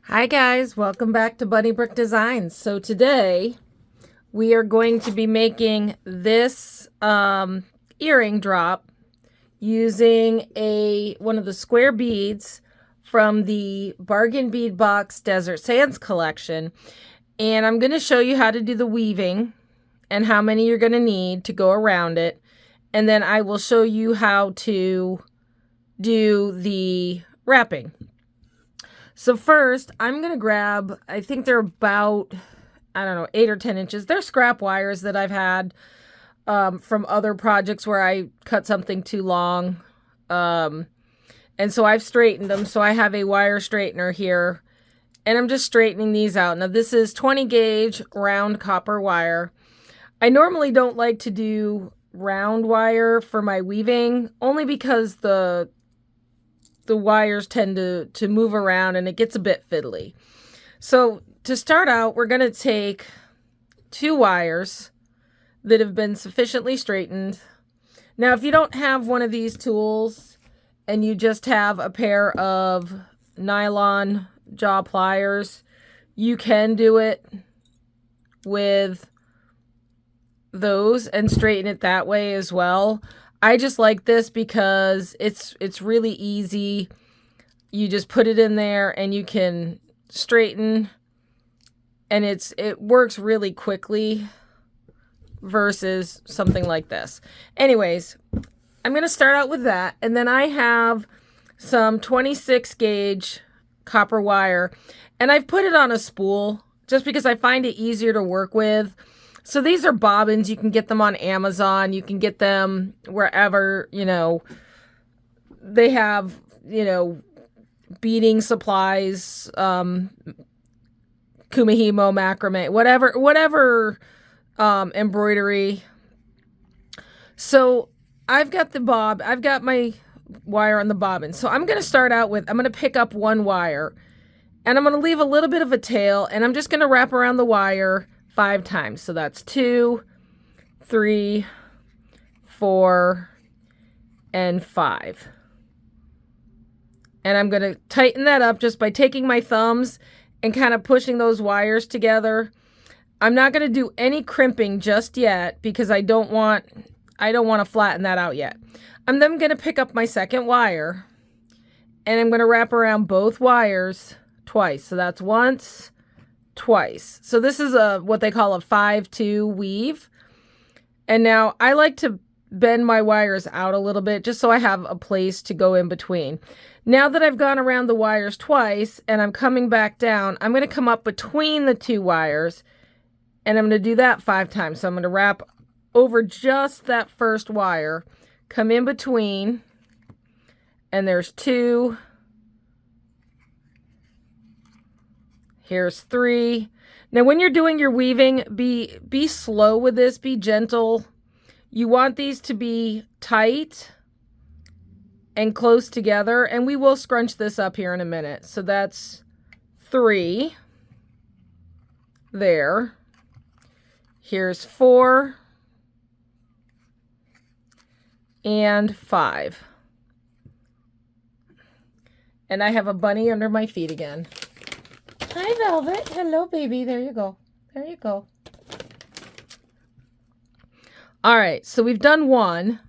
Hi guys, welcome back to Bunny Brick Designs. So today we are going to be making this earring drop using one of the square beads from the Bargain Bead Box Desert Sands collection. And I'm going to show you how to do the weaving and how many you're going to need to go around it. And then I will show you how to do the wrapping. So first, I'm going to grab, I think they're about, I don't know, 8 or 10 inches. They're scrap wires that I've had from other projects where I cut something too long. And so I've straightened them. So I have a wire straightener here. And I'm just straightening these out. Now this is 20 gauge round copper wire. I normally don't like to do round wire for my weaving, only because the wires tend to move around and it gets a bit fiddly. So to start out, we're going to take 2 wires that have been sufficiently straightened. Now, if you don't have one of these tools and you just have a pair of nylon jaw pliers, you can do it with those and straighten it that way as well. I just like this because it's really easy. You just put it in there and you can straighten, and it works really quickly versus something like this. Anyways, I'm going to start out with that, and then I have some 26 gauge copper wire, and I've put it on a spool just because I find it easier to work with. So these are bobbins. You can get them on Amazon. You can get them wherever, they have, beading supplies, kumihimo, macrame, whatever embroidery. So I've got my wire on the bobbin. So I'm going to start out with, I'm going to pick up 1 wire and I'm going to leave a little bit of a tail, and I'm just going to wrap around the wire 5 times. So that's 2, 3, 4, and 5. And I'm going to tighten that up just by taking my thumbs and kind of pushing those wires together. I'm not going to do any crimping just yet because I don't want to flatten that out yet. I'm then going to pick up my second wire and I'm going to wrap around both wires twice. So that's once, twice. So this is what they call a 5-2 weave. And now I like to bend my wires out a little bit just so I have a place to go in between. Now that I've gone around the wires twice and I'm coming back down, I'm going to come up between the 2 wires and I'm going to do that 5 times. So I'm going to wrap over just that first wire, come in between, and there's 2. Here's 3. Now when you're doing your weaving, be slow with this, be gentle. You want these to be tight and close together, and we will scrunch this up here in a minute. So that's 3 there. Here's 4 and 5. And I have a bunny under my feet again. Hi, Velvet. Hello, baby. There you go. There you go. All right, so we've done 1.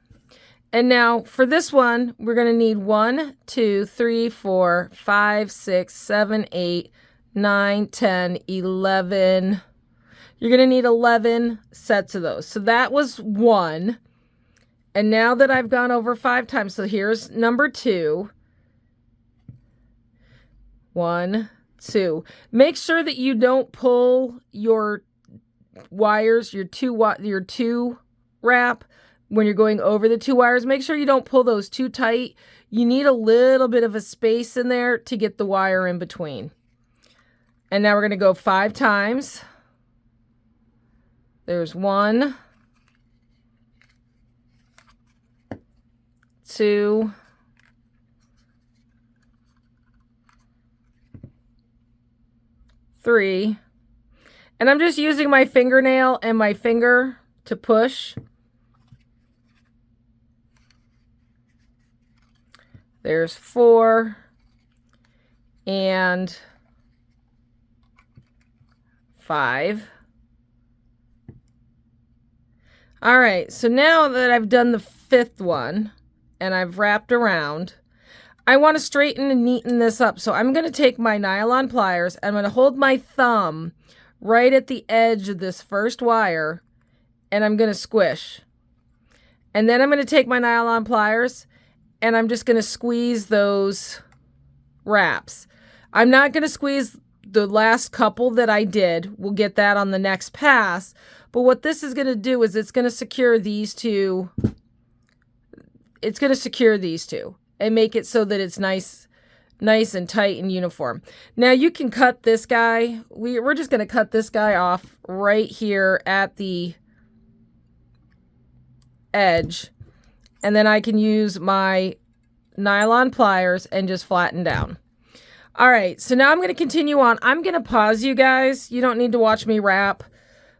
And now for this one, we're going to need 1, 2, 3, 4, 5, 6, 7, 8, 9, 10, 11. You're going to need 11 sets of those. So that was 1. And now that I've gone over 5 times, so here's number 2. 1, 2. Make sure that you don't pull your wires, your two wrap, when you're going over the 2 wires. Make sure you don't pull those too tight. You need a little bit of a space in there to get the wire in between. And now we're going to go 5 times. There's 1, 2, 3, and I'm just using my fingernail and my finger to push. There's 4 and 5. All right, so now that I've done the 5th one and I've wrapped around, I want to straighten and neaten this up. So I'm going to take my nylon pliers. I'm going to hold my thumb right at the edge of this first wire, and I'm going to squish. And then I'm going to take my nylon pliers, and I'm just going to squeeze those wraps. I'm not going to squeeze the last couple that I did. We'll get that on the next pass. But what this is going to do is it's going to secure these two. It's going to secure these two and make it so that it's nice and tight and uniform. Now you can cut this guy. We're just going to cut this guy off right here at the edge. And then I can use my nylon pliers and just flatten down. All right, so now I'm going to continue on. I'm going to pause you guys. You don't need to watch me wrap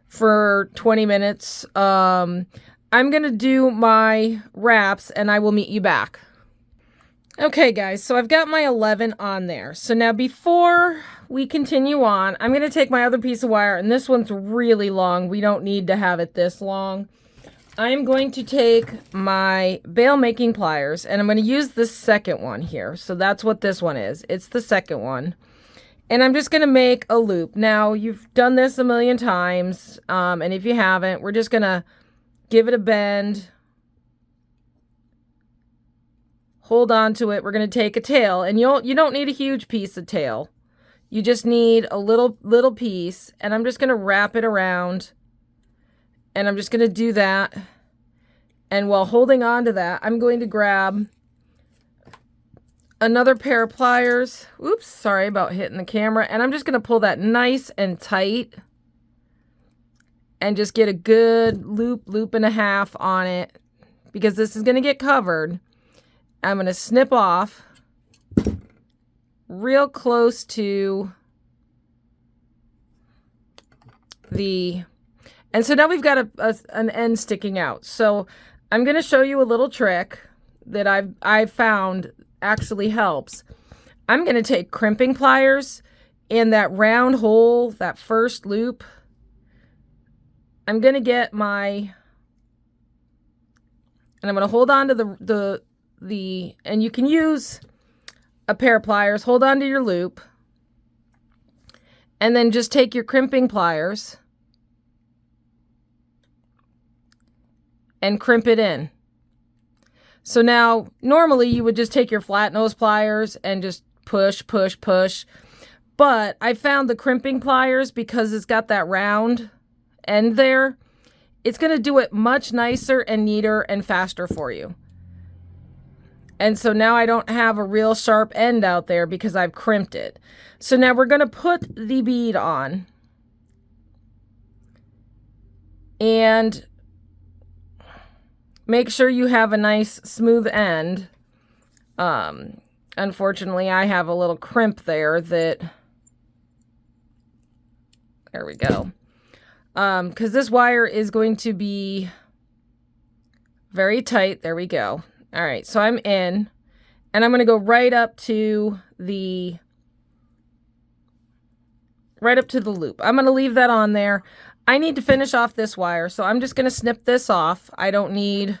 for 20 minutes. I'm going to do my wraps and I will meet you back. Okay, guys, so I've got my 11 on there. So now before we continue on, I'm going to take my other piece of wire, and this one's really long. We don't need to have it this long. I'm going to take my bail making pliers, and I'm going to use the second one here. So that's what this one is. It's the second one. And I'm just going to make a loop. Now, you've done this a million times, and if you haven't, we're just going to give it a bend. Hold on to it. We're going to take a tail, and you don't need a huge piece of tail. You just need a little piece, and I'm just going to wrap it around, and I'm just going to do that. And while holding on to that, I'm going to grab another pair of pliers. Oops, sorry about hitting the camera. And I'm just going to pull that nice and tight and just get a good loop and a half on it, because this is going to get covered. I'm going to snip off real close to the, and so now we've got an end sticking out. So I'm going to show you a little trick that I've found actually helps. I'm going to take crimping pliers in that round hole, that first loop. I'm going to get and I'm going to hold on to the, and you can use a pair of pliers, hold on to your loop, and then just take your crimping pliers and crimp it in. So now, normally you would just take your flat nose pliers and just push. But I found the crimping pliers, because it's got that round end there, it's going to do it much nicer and neater and faster for you. And so now I don't have a real sharp end out there because I've crimped it. So now we're going to put the bead on. And make sure you have a nice smooth end. Unfortunately, I have a little crimp there that, there we go. Because this wire is going to be very tight. There we go. All right, so I'm in, and I'm going to go right up to the loop. I'm going to leave that on there. I need to finish off this wire, so I'm just going to snip this off. I don't need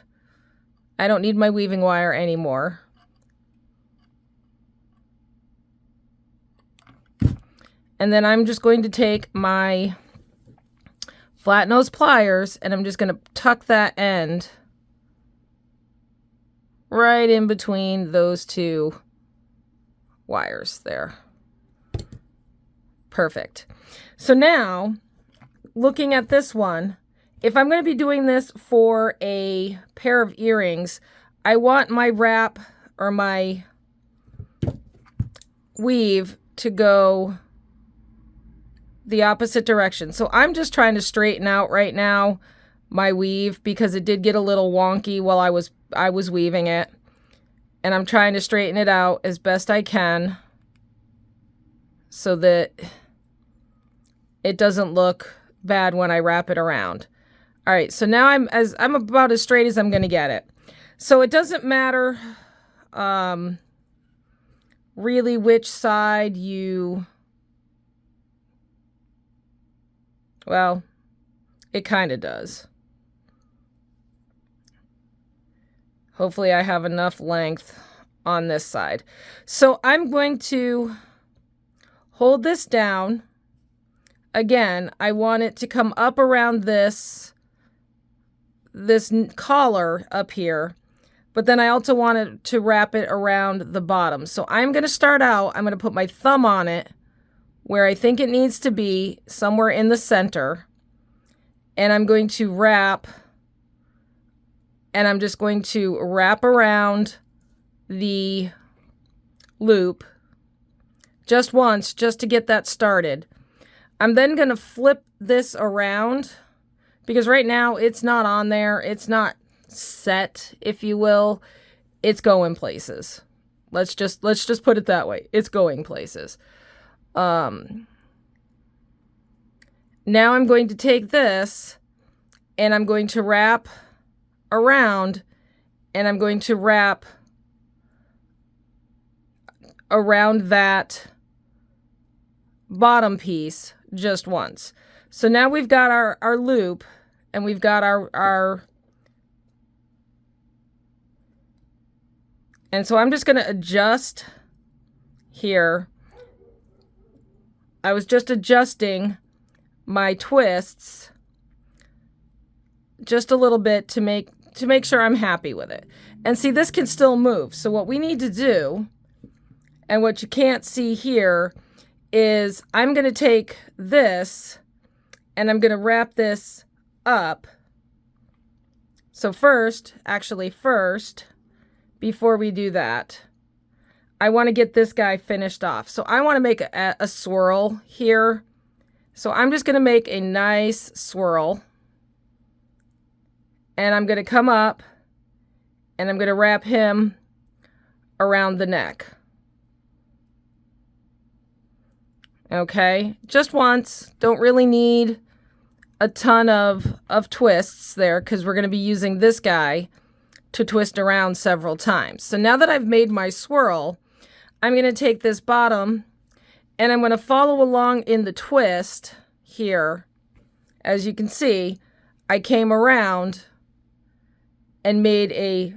my weaving wire anymore. And then I'm just going to take my flat nose pliers, and I'm just going to tuck that end right in between those two wires there. Perfect. So now, looking at this one, if I'm going to be doing this for a pair of earrings, I want my wrap or my weave to go the opposite direction. So I'm just trying to straighten out right now my weave, because it did get a little wonky while I was weaving it, and I'm trying to straighten it out as best I can so that it doesn't look bad when I wrap it around. All right, so now I'm about as straight as I'm going to get it. So it doesn't matter really which side you Well, it kind of does. Hopefully I have enough length on this side. So I'm going to hold this down. Again, I want it to come up around this collar up here, but then I also want it to wrap it around the bottom. So I'm going to start out, I'm going to put my thumb on it where I think it needs to be, somewhere in the center, and I'm going to wrap, and I'm just going to wrap around the loop just once, just to get that started. I'm then going to flip this around, because right now it's not on there. It's not set, if you will. It's going places. Let's just put it that way. It's going places. Now I'm going to take this and I'm going to wrap around, and I'm going to wrap around that bottom piece just once. So now we've got our loop, and we've got our and so I'm just going to adjust here. I was just adjusting my twists just a little bit to make sure I'm happy with it. And see, this can still move. So what we need to do, and what you can't see here, is I'm going to take this and I'm going to wrap this up. So first, before we do that, I want to get this guy finished off. So I want to make a swirl here. So I'm just going to make a nice swirl. And I'm going to come up and I'm going to wrap him around the neck. Okay, just once. Don't really need a ton of twists there, because we're going to be using this guy to twist around several times. So now that I've made my swirl, I'm going to take this bottom and I'm going to follow along in the twist here. As you can see, I came around and made a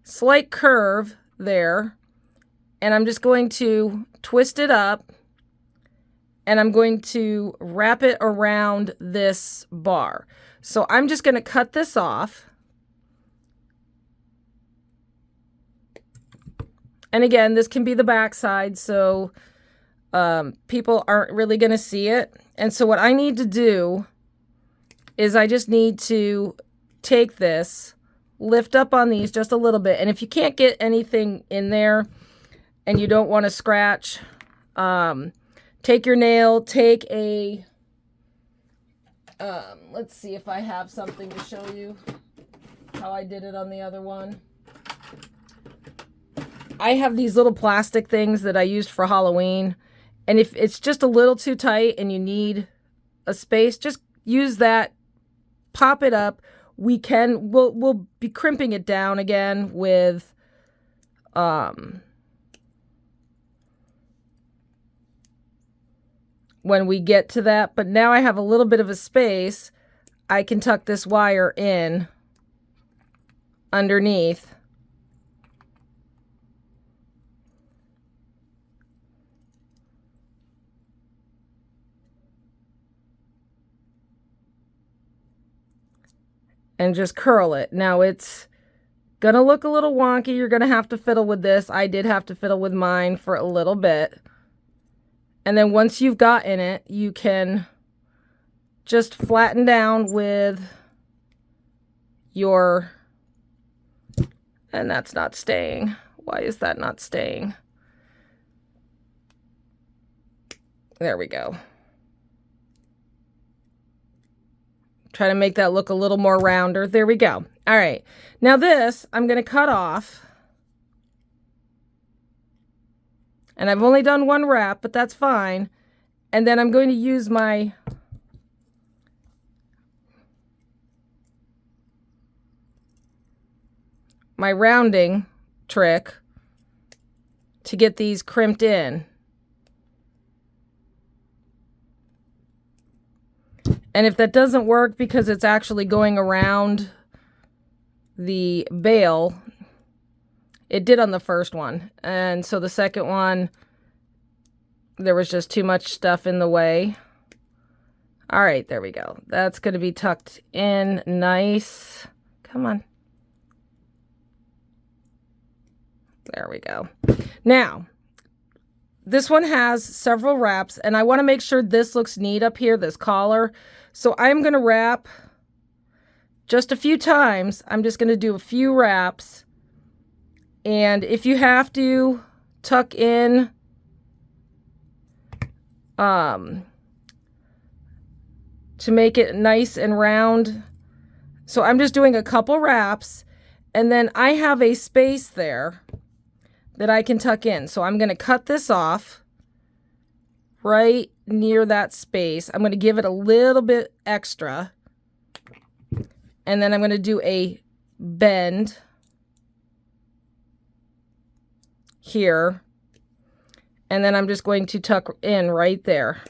slight curve there, and I'm just going to twist it up, and I'm going to wrap it around this bar. So I'm just going to cut this off. And again, this can be the back side, so people aren't really going to see it. And so what I need to do is I just need to take this, lift up on these just a little bit. And if you can't get anything in there and you don't want to scratch, take your nail, take a, let's see if I have something to show you how I did it on the other one. I have these little plastic things that I used for Halloween, and if it's just a little too tight and you need a space, just use that, pop it up. We'll be crimping it down again with when we get to that, but now I have a little bit of a space. I can tuck this wire in underneath. And just curl it. Now it's gonna look a little wonky. You're gonna have to fiddle with this. I did have to fiddle with mine for a little bit. And then once you've gotten it, you can just flatten down with your, and that's not staying. Why is that not staying? There we go. Try to make that look a little more rounder. There we go. All right. Now this, I'm going to cut off. And I've only done one wrap, but that's fine. And then I'm going to use my rounding trick to get these crimped in. And if that doesn't work because it's actually going around the bail, it did on the first one. And so the second one, there was just too much stuff in the way. All right, there we go. That's going to be tucked in nice. Come on. There we go. Now, this one has several wraps, and I want to make sure this looks neat up here, this collar. So I'm going to wrap just a few times. I'm just going to do a few wraps. And if you have to tuck in to make it nice and round. So I'm just doing a couple wraps, and then I have a space there that I can tuck in. So I'm going to cut this off right near that space. I'm going to give it a little bit extra. And then I'm going to do a bend here. And then I'm just going to tuck in right there.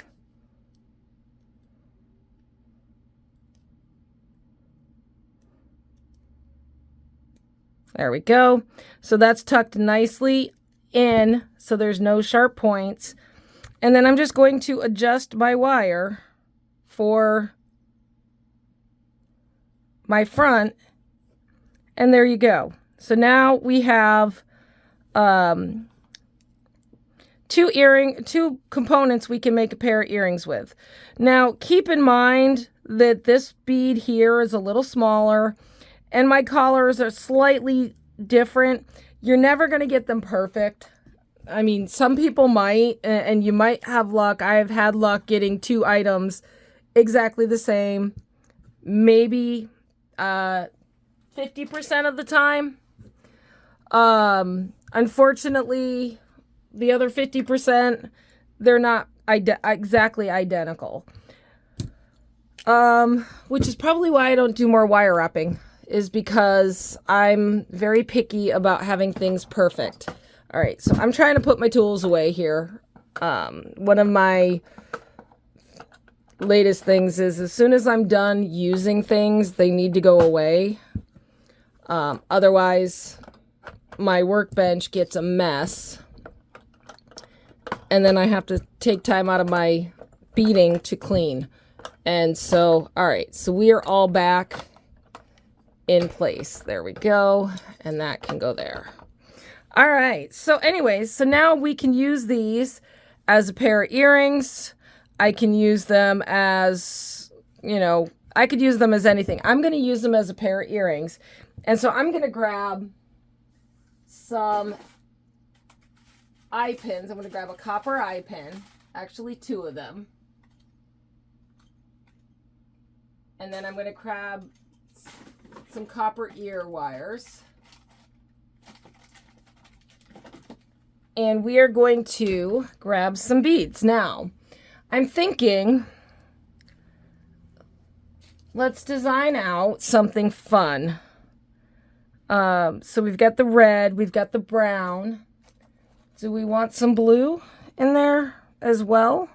There we go. So that's tucked nicely in, so there's no sharp points. And then I'm just going to adjust my wire for my front. And there you go. So now we have two components we can make a pair of earrings with. Now keep in mind that this bead here is a little smaller and my collars are slightly different. You're never going to get them perfect. I mean, some people might, and you might have luck. I have had luck getting two items exactly the same, maybe 50% of the time. Unfortunately, the other 50%, they're not exactly identical. Which is probably why I don't do more wire wrapping, is because I'm very picky about having things perfect. All right, so I'm trying to put my tools away here. One of my latest things is as soon as I'm done using things, they need to go away. Otherwise, my workbench gets a mess. And then I have to take time out of my beading to clean. And so, all right, so we are all back in place. There we go. And that can go there. All right. So anyways, so now we can use these as a pair of earrings. I can use them as, you know, I could use them as anything. I'm going to use them as a pair of earrings. And so I'm going to grab some eye pins. I'm going to grab a copper eye pin, actually 2 of them. And then I'm going to grab some copper ear wires. And we are going to grab some beads. Now, I'm thinking, let's design out something fun. So we've got the red, we've got the brown. Do we want some blue in there as well?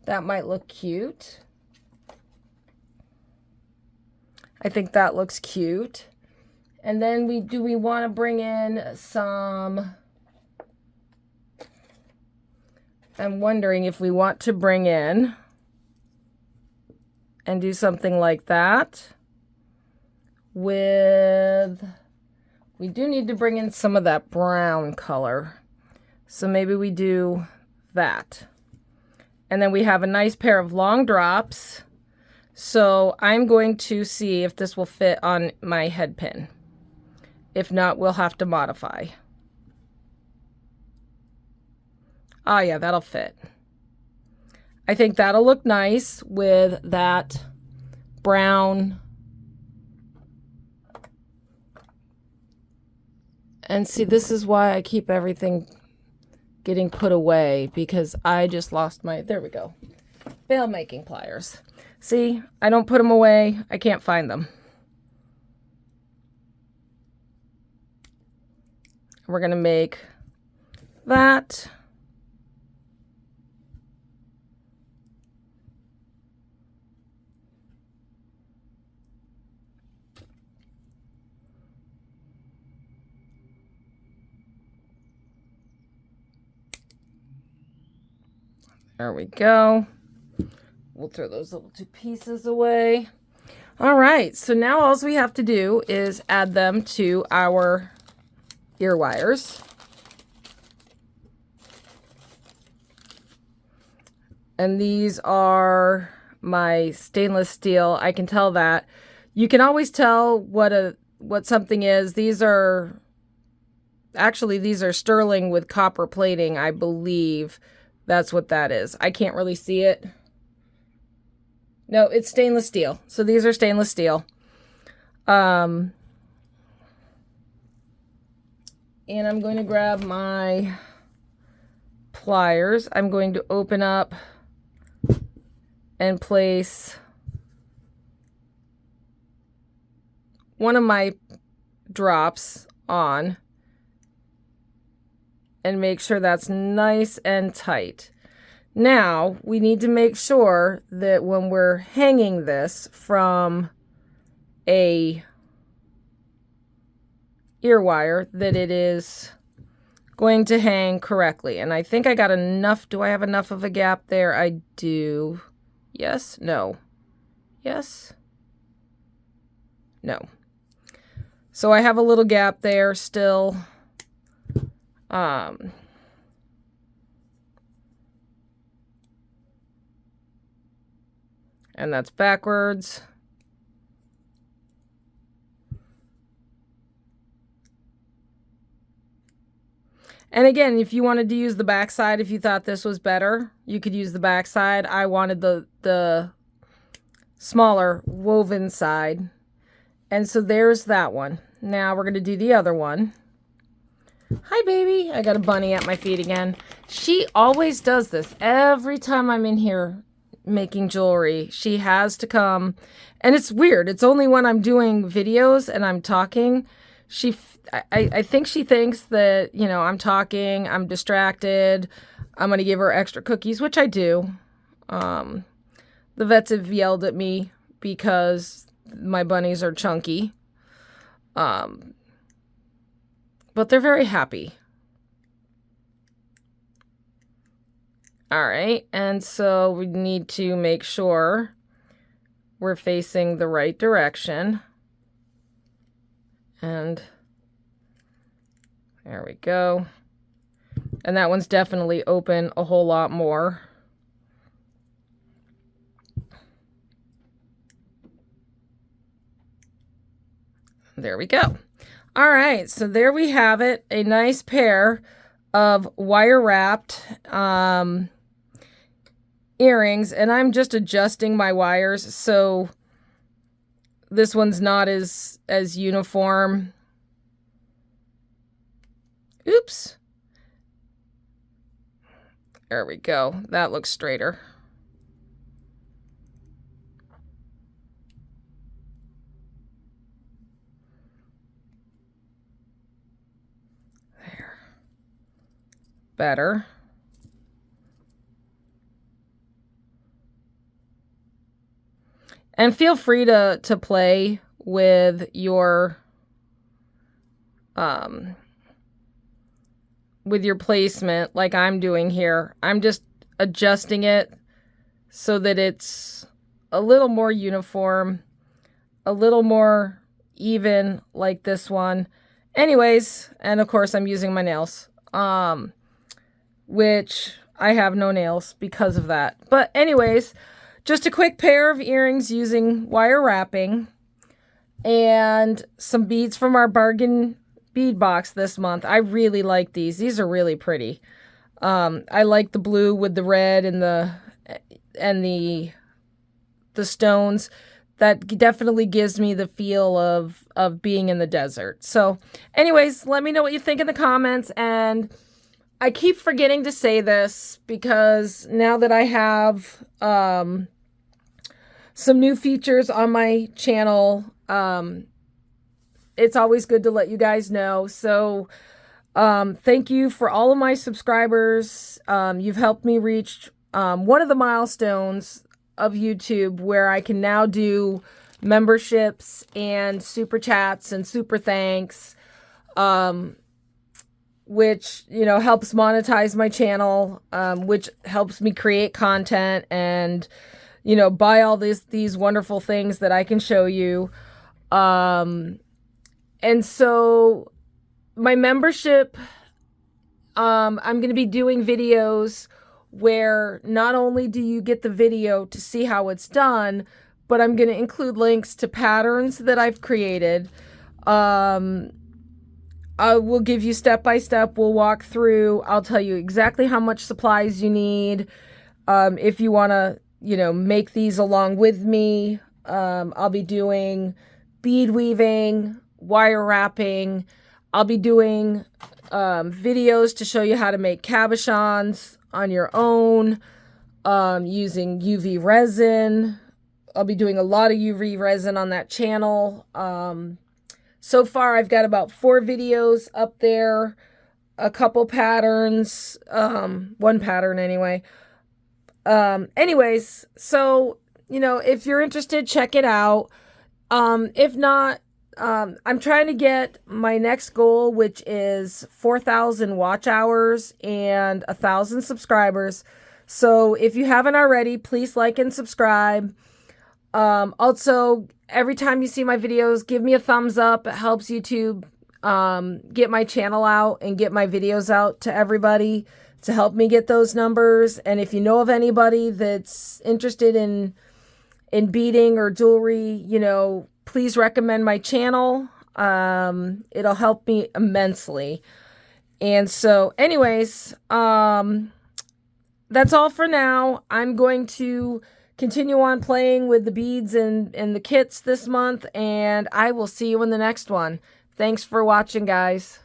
That might look cute. I think that looks cute. And then do we want to bring in some, I'm wondering if we want to bring in and do something like that with, we do need to bring in some of that brown color. So maybe we do that. And then we have a nice pair of long drops. So I'm going to see if this will fit on my head pin. If not, we'll have to modify. Oh yeah, that'll fit. I think that'll look nice with that brown. And see, this is why I keep everything getting put away, because I just lost my, there we go, bail making pliers. See, I don't put them away. I can't find them. We're going to make that. There we go. We'll throw those little two pieces away. All right, so now all we have to do is add them to our ear wires. And these are my stainless steel. I can tell that. You can always tell what something is. These are sterling with copper plating, I believe. That's what that is. I can't really see it. No, it's stainless steel. So these are stainless steel. And I'm going to grab my pliers. I'm going to open up and place one of my drops on and make sure that's nice and tight. Now, we need to make sure that when we're hanging this from a ear wire, that it is going to hang correctly. And I think I got enough. Do I have enough of a gap there? I do. Yes? No. Yes? No. So I have a little gap there still. And that's backwards. And again, if you wanted to use the back side, if you thought this was better, you could use the back side. I wanted the smaller woven side. And so there's that one. Now we're going to do the other one. Hi, baby. I got a bunny at my feet again. She always does this. Every time I'm in here making jewelry, she has to come. And it's weird. It's only when I'm doing videos and I'm talking. I think she thinks that, you know, I'm talking, I'm distracted, I'm going to give her extra cookies, which I do. The vets have yelled at me because my bunnies are chunky. But they're very happy. All right, and so we need to make sure we're facing the right direction. And there we go. And that one's definitely open a whole lot more. There we go. All right, so there we have it. A nice pair of wire wrapped earrings. And I'm just adjusting my wires so this one's not as uniform. Oops. There we go. That looks straighter. There. Better. And feel free to play with your placement like I'm doing here. I'm just adjusting it so that it's a little more uniform, a little more even like this one. Anyways, and of course I'm using my nails, which I have no nails because of that. But anyways, just a quick pair of earrings using wire wrapping and some beads from our bargain bead box this month. I really like these. These are really pretty. I like the blue with the red and the stones. That definitely gives me the feel of being in the desert. So anyways, let me know what you think in the comments. And I keep forgetting to say this because now that I have some new features on my channel, it's always good to let you guys know. So thank you for all of my subscribers. You've helped me reach one of the milestones of YouTube where I can now do memberships and super chats and super thanks. which, you know, helps monetize my channel, which helps me create content and, you know, buy all these wonderful things that I can show you. And so my membership, I'm going to be doing videos where not only do you get the video to see how it's done, but I'm going to include links to patterns that I've created. I will give you step by step. We'll walk through. I'll tell you exactly how much supplies you need. If you want to, you know, make these along with me, I'll be doing bead weaving, wire wrapping. I'll be doing videos to show you how to make cabochons on your own using UV resin. I'll be doing a lot of UV resin on that channel. So far, I've got about 4 videos up there, a couple patterns, 1 pattern anyway. Anyways, so, you know, if you're interested, check it out. If not, I'm trying to get my next goal, which is 4,000 watch hours and 1,000 subscribers. So if you haven't already, please like and subscribe. Also, every time you see my videos, give me a thumbs up. It helps YouTube get my channel out and get my videos out to everybody to help me get those numbers. And if you know of anybody that's interested in beading or jewelry, you know, please recommend my channel. It'll help me immensely. And so anyways, that's all for now. I'm going to continue on playing with the beads and the kits this month, and I will see you in the next one. Thanks for watching, guys.